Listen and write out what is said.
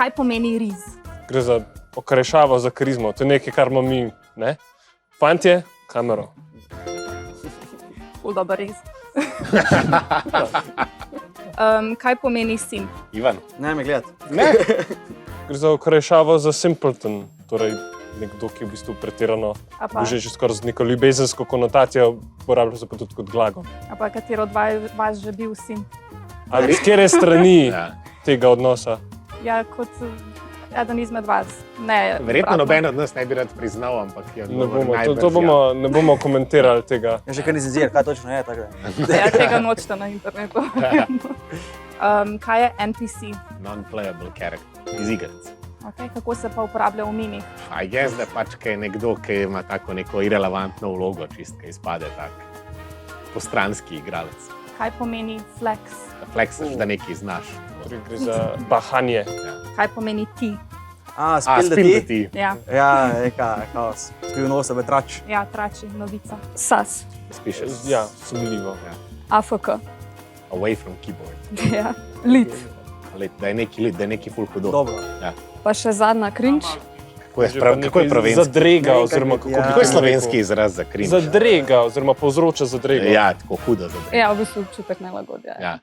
Kaj pomeni riz? Gre za okrešavo, za karizmo. To je nekaj, kar imamo mi, ne? Fantje, kamero. Ful dober riz. Kaj pomeni simp? Ivan. Ne me gledati. Ne. Gre za okrešavo, za simpleton. Torej, nekdo, ki je v bistvu pretirano, A pa, že skoraj z neko ljubezensko konotacijo, uporablja se pa tudi kot glagol. a pa katero od vas že bil simp? Ali z kere strani Ja. tega odnosa? Ja, kot eden izmed vas. Ne, Verjetno obratno. noben od nas ne bi rad priznal, ampak je Ne odgovor bomo, najbrž to bomo, ne bomo komentirali tega. Ja, že kar nisem zir, kaj točno je, tako da. Ja, tega nočete na internetu. Kaj je NPC? Non-playable character iz igric. Okay, kako se pa uporablja v mimih? A je zdaj pač, kaj je nekdo, ki ima tako neko irelevantno vlogo, čist, ki izpade tak postranski igralec. Kaj pomeni flex? Da flexaš, da nekaj znaš. Torej, gre za bahanje. Kaj pomeni ti? Spill the spil tea. da ti. Ja, Ja, neka, kaos. Skriv nosa v trač. ja, trači, novica. Sas. Spišeš. Ja, sumljivo. AFK. Away from keyboard. Ja, lit. Da je neki lit, da je neki ful hudo. Dobro. Ja. Pa še zadnja cringe. Kako je pravilno? Zadrega, oziroma kako Ja. bi Kako je to slovenski rekel? izraz za cringe? Zadrega, oziroma povzroča zadrego. Ja, tako hudo zadrega. Ja, v bistvu občutek nelagodja. Ja.